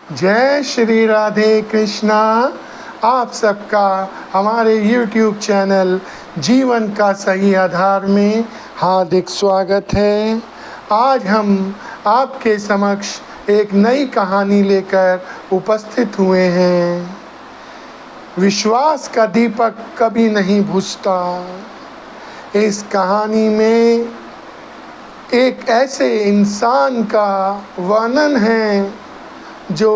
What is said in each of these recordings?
जय श्री राधे कृष्णा। आप सबका हमारे YouTube चैनल जीवन का सही आधार में हार्दिक स्वागत है। आज हम आपके समक्ष एक नई कहानी लेकर उपस्थित हुए हैं। विश्वास का दीपक कभी नहीं बुझता। इस कहानी में एक ऐसे इंसान का वर्णन है जो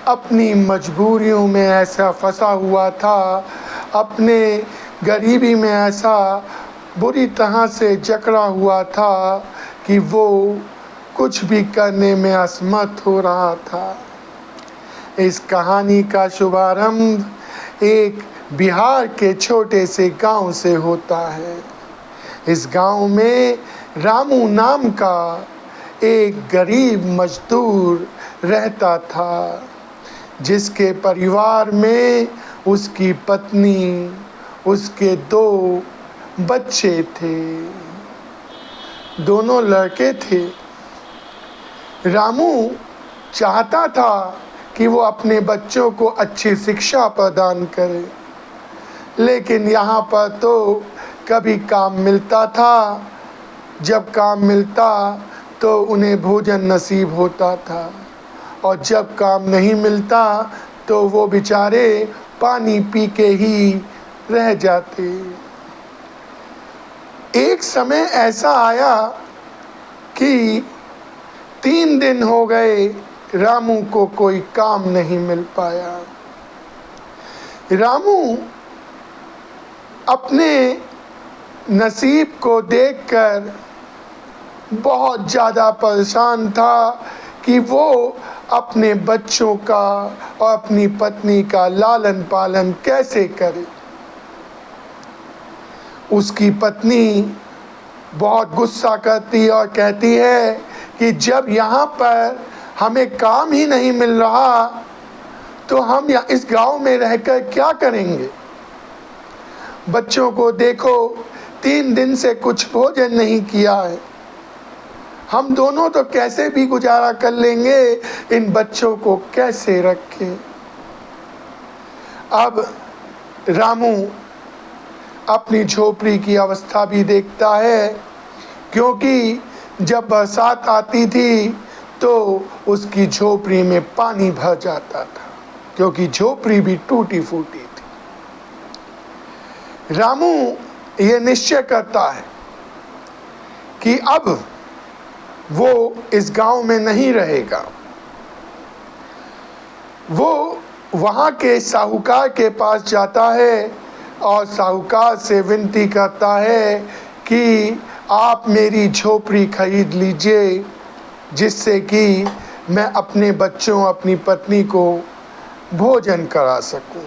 अपनी मजबूरियों में ऐसा फंसा हुआ था, अपने गरीबी में ऐसा बुरी तरह से जकड़ा हुआ था कि वो कुछ भी करने में असमर्थ हो रहा था। इस कहानी का शुभारंभ एक बिहार के छोटे से गांव से होता है। इस गांव में रामू नाम का एक गरीब मजदूर रहता था, जिसके परिवार में उसकी पत्नी, उसके 2 बच्चे थे। दोनों लड़के थे। रामू चाहता था कि वो अपने बच्चों को अच्छी शिक्षा प्रदान करे, लेकिन यहाँ पर तो कभी काम मिलता था, जब काम मिलता तो उन्हें भोजन नसीब होता था, और जब काम नहीं मिलता तो वो बेचारे पानी पी के ही रह जाते। एक समय ऐसा आया कि 3 दिन हो गए रामू को कोई काम नहीं मिल पाया। रामू अपने नसीब को देखकर बहुत ज़्यादा परेशान था कि वो अपने बच्चों का और अपनी पत्नी का लालन पालन कैसे करे। उसकी पत्नी बहुत गुस्सा करती और कहती है कि जब यहाँ पर हमें काम ही नहीं मिल रहा तो हम इस गांव में रहकर क्या करेंगे। बच्चों को देखो, 3 दिन से कुछ भोजन नहीं किया है। हम दोनों तो कैसे भी गुजारा कर लेंगे, इन बच्चों को कैसे रखें। अब रामू अपनी झोपड़ी की अवस्था भी देखता है, क्योंकि जब बरसात आती थी तो उसकी झोपड़ी में पानी भर जाता था, क्योंकि झोपड़ी भी टूटी फूटी थी। रामू ये निश्चय करता है कि अब वो इस गांव में नहीं रहेगा। वो वहाँ के साहूकार के पास जाता है और साहूकार से विनती करता है कि आप मेरी झोपड़ी खरीद लीजिए, जिससे कि मैं अपने बच्चों, अपनी पत्नी को भोजन करा सकूं।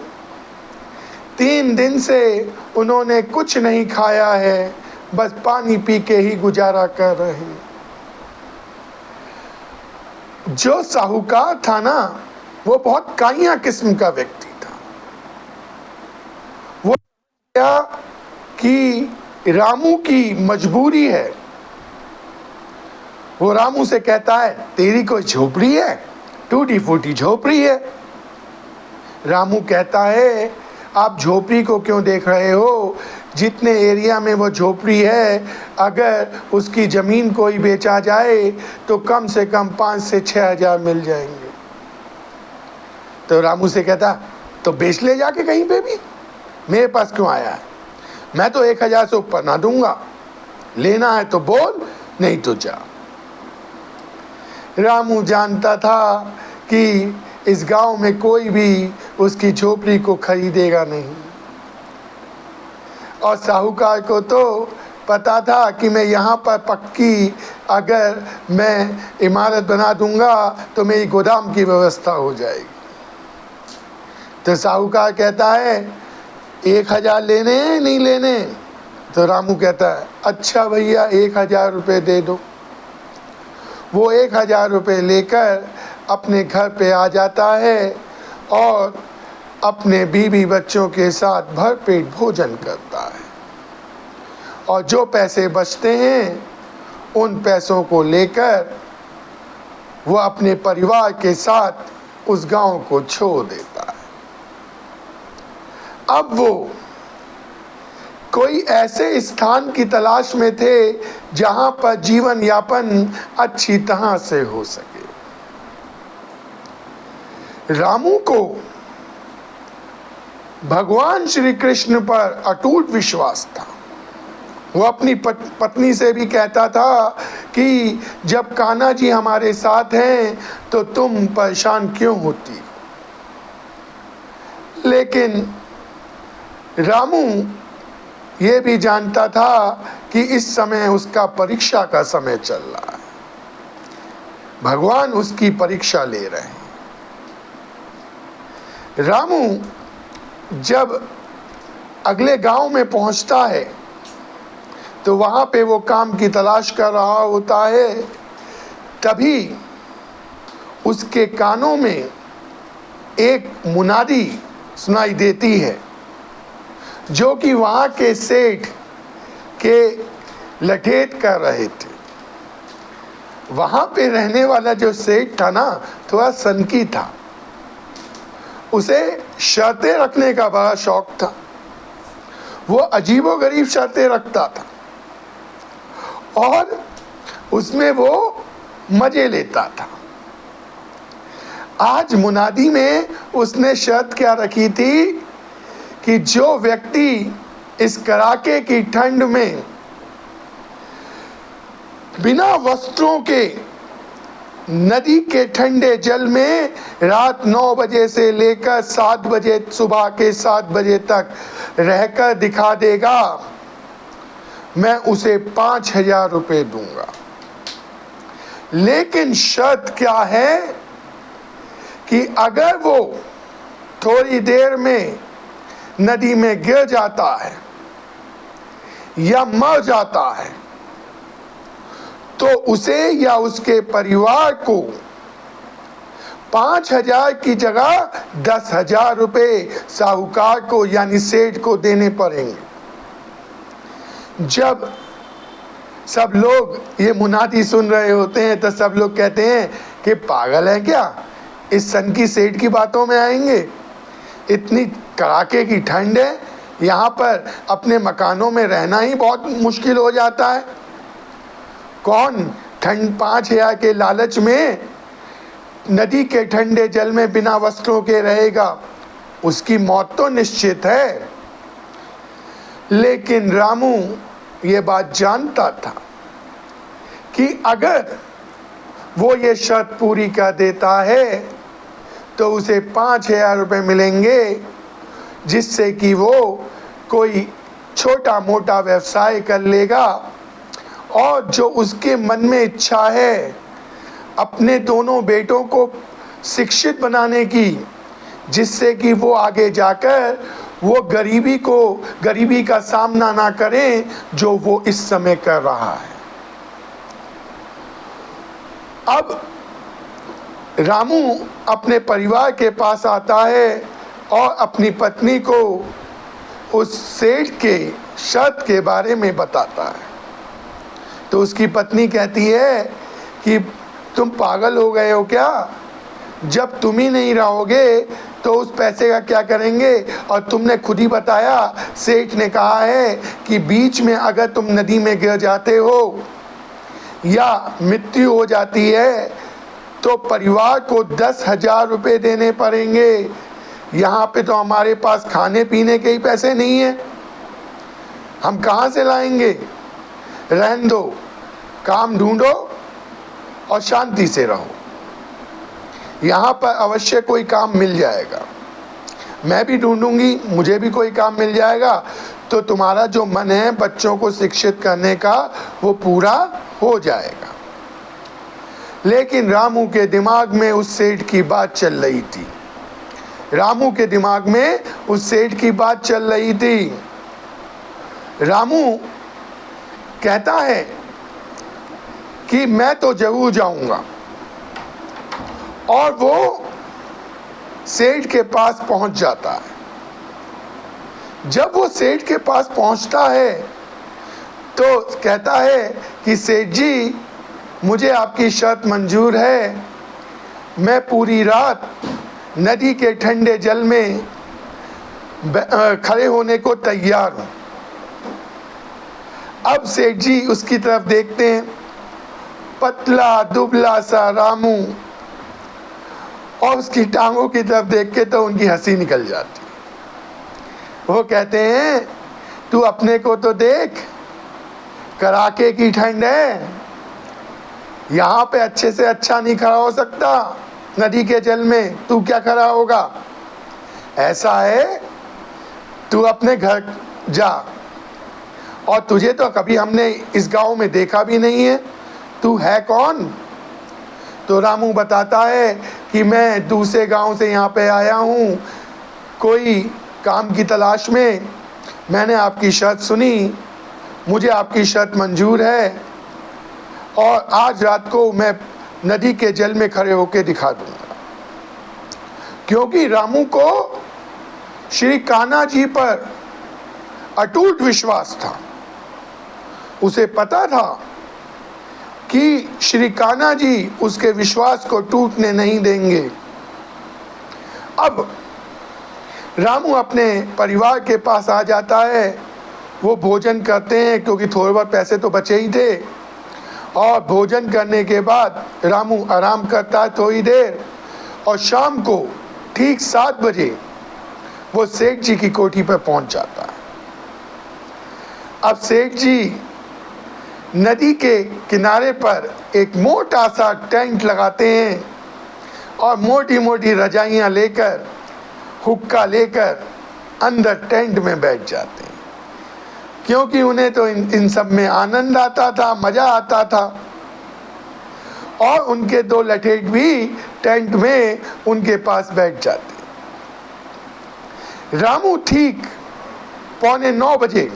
3 दिन से उन्होंने कुछ नहीं खाया है, बस पानी पी के ही गुजारा कर रहे हैं। जो साहूकार था ना, वो बहुत काइया किस्म का व्यक्ति था। वो क्या कि रामू की मजबूरी है। वो रामू से कहता है, तेरी कोई झोपड़ी है? टूटी फूटी झोपड़ी है। रामू कहता है, आप झोपड़ी को क्यों देख रहे हो? जितने एरिया में वो झोपड़ी है, अगर उसकी ज़मीन कोई बेचा जाए तो कम से कम 5 से 6 हज़ार मिल जाएंगे। तो रामू से कहता, तो बेच ले जाके कहीं पे भी, मेरे पास क्यों आया है? मैं तो 1 हज़ार से ऊपर ना दूंगा। लेना है तो बोल, नहीं तो जा। रामू जानता था कि इस गांव में कोई भी उसकी झोपड़ी को खरीदेगा नहीं, और साहूकार को तो पता था कि मैं यहाँ पर पक्की अगर मैं इमारत बना दूंगा तो मेरी गोदाम की व्यवस्था हो जाएगी। तो साहूकार कहता है, 1 हज़ार लेने हैं नहीं लेने? तो रामू कहता है, अच्छा भैया 1 हज़ार रुपये दे दो। वो 1 हज़ार रुपये लेकर अपने घर पे आ जाता है और अपने बीवी बच्चों के साथ भरपेट भोजन करता है, और जो पैसे बचते हैं उन पैसों को लेकर वो अपने परिवार के साथ उस गांव को छोड़ देता है। अब वो कोई ऐसे स्थान की तलाश में थे जहां पर जीवन यापन अच्छी तरह से हो सके। रामू को भगवान श्री कृष्ण पर अटूट विश्वास था। वो अपनी पत्नी से भी कहता था कि जब कान्हा जी हमारे साथ हैं तो तुम परेशान क्यों होती। लेकिन रामू ये भी जानता था कि इस समय उसका परीक्षा का समय चल रहा है, भगवान उसकी परीक्षा ले रहे हैं। रामू जब अगले गांव में पहुंचता है तो वहां पे वो काम की तलाश कर रहा होता है। तभी उसके कानों में एक मुनादी सुनाई देती है जो कि वहाँ के सेठ के लठेत कर रहे थे। वहाँ पे रहने वाला जो सेठ था ना, थोड़ा सनकी था, उसे शर्तें रखने का बड़ा शौक था। वो अजीबोगरीब शर्तें रखता था और उसमें वो मजे लेता था। आज मुनादी में उसने शर्त क्या रखी थी कि जो व्यक्ति इस कड़ाके की ठंड में बिना वस्त्रों के नदी के ठंडे जल में रात 9 बजे से लेकर 7 बजे, सुबह के 7 बजे तक रहकर दिखा देगा, मैं उसे 5,000 रुपये दूंगा। लेकिन शर्त क्या है कि अगर वो थोड़ी देर में नदी में गिर जाता है या मर जाता है तो उसे या उसके परिवार को 5,000 की जगह 10,000 रुपये साहूकार को यानी सेठ को देने पड़ेंगे। जब सब लोग ये मुनादी सुन रहे होते हैं तो सब लोग कहते हैं कि पागल है क्या, इस सन की सेठ की बातों में आएंगे। इतनी कड़ाके की ठंड है, यहाँ पर अपने मकानों में रहना ही बहुत मुश्किल हो जाता है। कौन ठंड 5,000 के लालच में नदी के ठंडे जल में बिना वस्त्रों के रहेगा, उसकी मौत तो निश्चित है। लेकिन रामू ये बात जानता था कि अगर वो ये शर्त पूरी कर देता है तो उसे 5,000 रुपये मिलेंगे, जिससे कि वो कोई छोटा मोटा व्यवसाय कर लेगा और जो उसके मन में इच्छा है अपने दोनों बेटों को शिक्षित बनाने की, जिससे कि वो आगे जाकर वो गरीबी का सामना ना करें जो वो इस समय कर रहा है। अब रामू अपने परिवार के पास आता है और अपनी पत्नी को उस सेठ के शर्त के बारे में बताता है। तो उसकी पत्नी कहती है कि तुम पागल हो गए हो क्या, जब तुम ही नहीं रहोगे तो उस पैसे का क्या करेंगे। और तुमने खुद ही बताया, सेठ ने कहा है कि बीच में अगर तुम नदी में गिर जाते हो या मृत्यु हो जाती है तो परिवार को 10,000 रुपये देने पड़ेंगे। यहाँ पे तो हमारे पास खाने पीने के ही पैसे नहीं हैं, हम कहाँ से लाएंगे। रहने दो, काम ढूंढो और शांति से रहो, यहाँ पर अवश्य कोई काम मिल जाएगा। मैं भी ढूंढूंगी, मुझे भी कोई काम मिल जाएगा तो तुम्हारा जो मन है बच्चों को शिक्षित करने का वो पूरा हो जाएगा। लेकिन रामू के दिमाग में उस सेठ की बात चल रही थी। रामू के दिमाग में उस सेठ की बात चल रही थी। रामू कहता है कि मैं तो जरूर जाऊंगा, और वो सेठ के पास पहुंच जाता है। जब वो सेठ के पास पहुंचता है तो कहता है कि सेठ जी, मुझे आपकी शर्त मंजूर है, मैं पूरी रात नदी के ठंडे जल में खड़े होने को तैयार हूं। अब सेठ जी उसकी तरफ देखते हैं, पतला दुबला सा रामू, और उसकी टांगों की तरफ देख के तो उनकी हंसी निकल जाती। वो कहते हैं, तू अपने को तो देख, कड़ाके की ठंड है, यहाँ पे अच्छे से अच्छा नहीं खड़ा हो सकता, नदी के जल में तू क्या खड़ा होगा। ऐसा है, तू अपने घर जा, और तुझे तो कभी हमने इस गांव में देखा भी नहीं है, तू है कौन। तो रामू बताता है कि मैं दूसरे गांव से यहाँ पे आया हूँ कोई काम की तलाश में, मैंने आपकी शर्त सुनी, मुझे आपकी शर्त मंजूर है, और आज रात को मैं नदी के जल में खड़े होकर दिखा दूंगा। क्योंकि रामू को श्री कान्हा जी पर अटूट विश्वास था। उसे पता था कि श्री कान्हा जी उसके विश्वास को टूटने नहीं देंगे। अब रामू अपने परिवार के पास आ जाता है, वो भोजन करते हैं क्योंकि थोड़े बहुत पैसे तो बचे ही थे, और भोजन करने के बाद रामू आराम करता है थोड़ी देर, और शाम को ठीक 7 बजे वो सेठ जी की कोठी पर पहुंच जाता है। अब सेठ जी नदी के किनारे पर एक मोटा सा टेंट लगाते हैं, और मोटी मोटी रजाइयाँ लेकर, हुक्का लेकर अंदर टेंट में बैठ जाते हैं, क्योंकि उन्हें तो इन सब में आनंद आता था, मज़ा आता था। और उनके 2 लठेठ भी टेंट में उनके पास बैठ जाते। रामू ठीक 8:45 बजे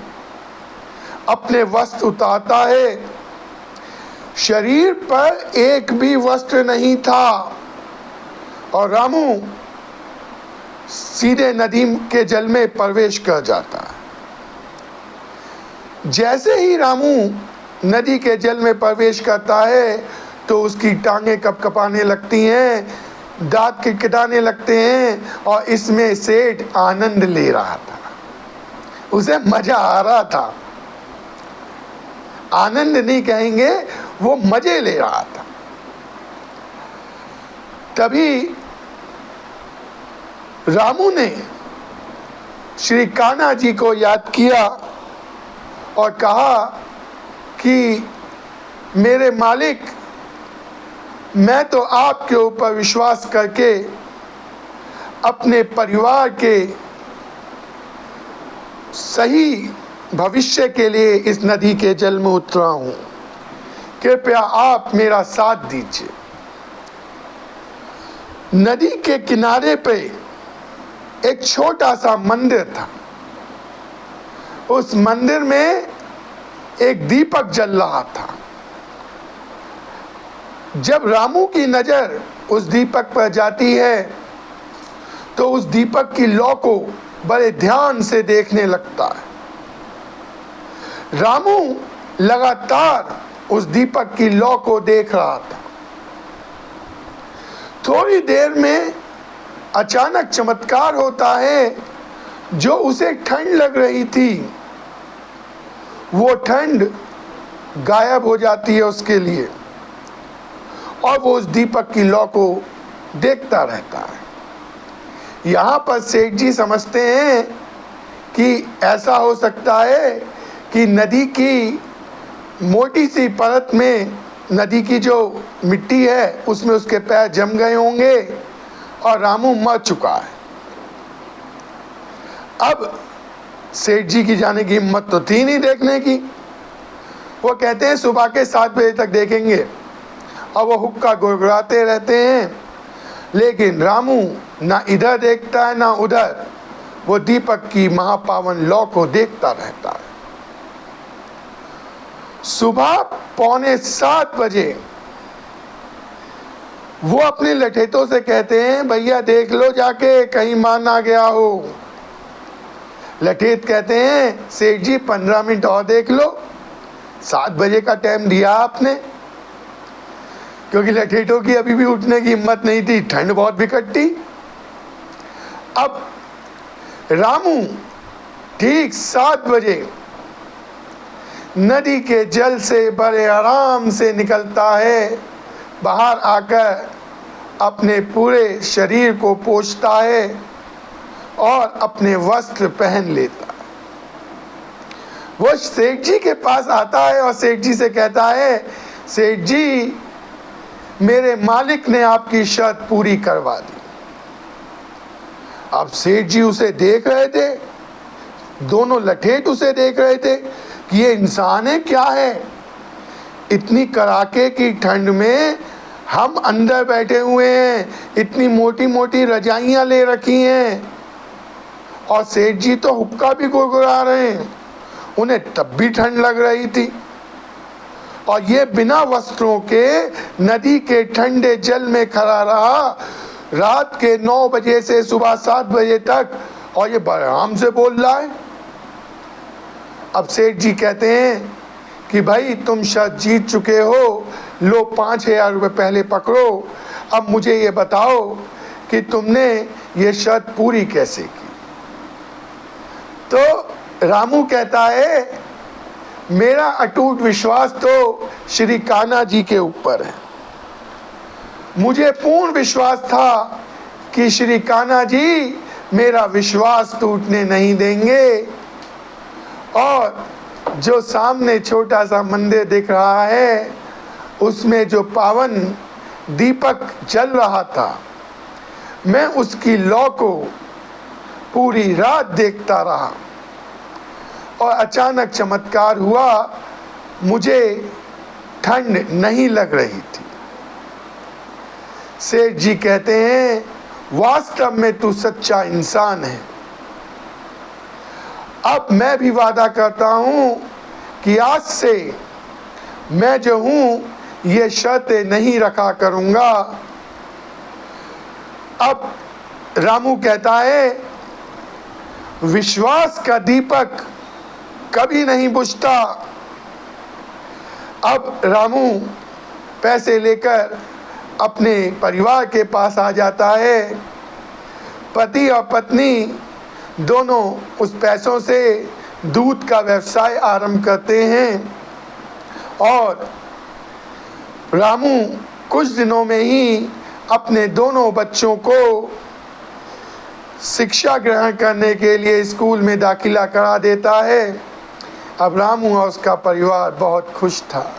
अपने वस्त्र उतारता है। शरीर पर एक भी वस्त्र नहीं था, और रामू सीधे नदी के जल में प्रवेश कर जाता है। जैसे ही रामू नदी के जल में प्रवेश करता है तो उसकी टांगें कपकपाने लगती हैं, दांत किटकिटाने लगते हैं, और इसमें सेठ आनंद ले रहा था, उसे मजा आ रहा था। आनंद नहीं कहेंगे, वो मजे ले रहा था। तभी रामू ने श्री कान्हा जी को याद किया और कहा कि मेरे मालिक, मैं तो आपके ऊपर विश्वास करके अपने परिवार के सही भविष्य के लिए इस नदी के जल में उतरा हूँ, कृपया आप मेरा साथ दीजिए। नदी के किनारे पे एक छोटा सा मंदिर था। उस मंदिर में एक दीपक जल रहा था। जब रामू की नज़र उस दीपक पर जाती है तो उस दीपक की लौ को बड़े ध्यान से देखने लगता है। रामू लगातार उस दीपक की लौ को देख रहा था। थोड़ी देर में अचानक चमत्कार होता है। जो उसे ठंड लग रही थी वो ठंड गायब हो जाती है उसके लिए, और वो उस दीपक की लौ को देखता रहता है। यहाँ पर सेठ जी समझते हैं कि ऐसा हो सकता है कि नदी की मोटी सी परत में नदी की जो मिट्टी है उसमें उसके पैर जम गए होंगे और रामू मर चुका है। अब सेठ जी की जाने की हिम्मत तो थी नहीं देखने की। वो कहते हैं सुबह के 7 बजे तक देखेंगे, और वो हुक्का गुड़गुड़ाते रहते हैं। लेकिन रामू ना इधर देखता है ना उधर, वो दीपक की महापावन लौ को देखता रहता है। सुबह 6:45 बजे वो अपने लठेतों से कहते हैं, भैया देख लो जाके कहीं मार ना गया हो। लठेत कहते हैं, सेठ जी 15 मिनट और देख लो। 7 बजे का टाइम दिया आपने, क्योंकि लठेतों की अभी भी उठने की हिम्मत नहीं थी, ठंड बहुत विकट थी। अब रामू ठीक 7 बजे नदी के जल से बड़े आराम से निकलता है, बाहर आकर अपने पूरे शरीर को पोंछता है और अपने वस्त्र पहन लेता है। वो सेठ जी के पास आता है और सेठ जी से कहता है, सेठ जी, मेरे मालिक ने आपकी शर्त पूरी करवा दी। अब सेठ जी उसे देख रहे थे, दोनों लठेठ उसे देख रहे थे कि ये इंसान है क्या है। इतनी कड़ाके की ठंड में हम अंदर बैठे हुए हैं, इतनी मोटी मोटी रजाइयां ले रखी हैं और सेठ जी तो हुक्का भी गुड़गुड़ा रहे हैं, उन्हें तब भी ठंड लग रही थी। और ये बिना वस्त्रों के नदी के ठंडे जल में खड़ा रहा रात के 9 बजे से सुबह 7 बजे तक, और ये बड़े आराम से बोल रहा है। अब सेठ जी कहते हैं कि भाई तुम शर्त जीत चुके हो, लो 5000 रुपये पहले पकड़ो। अब मुझे ये बताओ कि तुमने ये शर्त पूरी कैसे की। तो रामू कहता है, मेरा अटूट विश्वास तो श्री कान्हा जी के ऊपर है। मुझे पूर्ण विश्वास था कि श्री कान्हा जी मेरा विश्वास टूटने नहीं देंगे। और जो सामने छोटा सा मंदिर दिख रहा है, उसमें जो पावन दीपक जल रहा था, मैं उसकी लौ को पूरी रात देखता रहा और अचानक चमत्कार हुआ, मुझे ठंड नहीं लग रही थी। सेठ जी कहते हैं, वास्तव में तू सच्चा इंसान है। अब मैं भी वादा करता हूं कि आज से मैं जो हूं ये शर्तें नहीं रखा करूंगा। अब रामू कहता है, विश्वास का दीपक कभी नहीं बुझता। अब रामू पैसे लेकर अपने परिवार के पास आ जाता है। पति और पत्नी दोनों उस पैसों से दूध का व्यवसाय आरंभ करते हैं और रामू कुछ दिनों में ही अपने दोनों बच्चों को शिक्षा ग्रहण करने के लिए स्कूल में दाखिला करा देता है। अब रामू और उसका परिवार बहुत खुश था।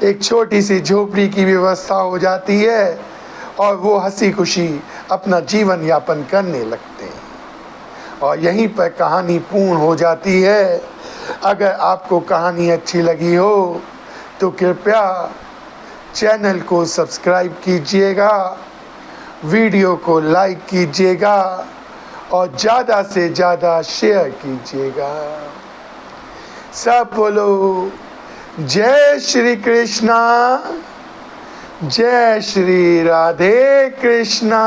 एक छोटी सी झोपड़ी की व्यवस्था हो जाती है और वो हंसी खुशी अपना जीवन यापन करने लगते हैं और यहीं पर कहानी पूर्ण हो जाती है। अगर आपको कहानी अच्छी लगी हो तो कृपया चैनल को सब्सक्राइब कीजिएगा, वीडियो को लाइक कीजिएगा और ज़्यादा से ज़्यादा शेयर कीजिएगा। सब बोलो जय श्री कृष्णा, जय श्री राधे कृष्णा।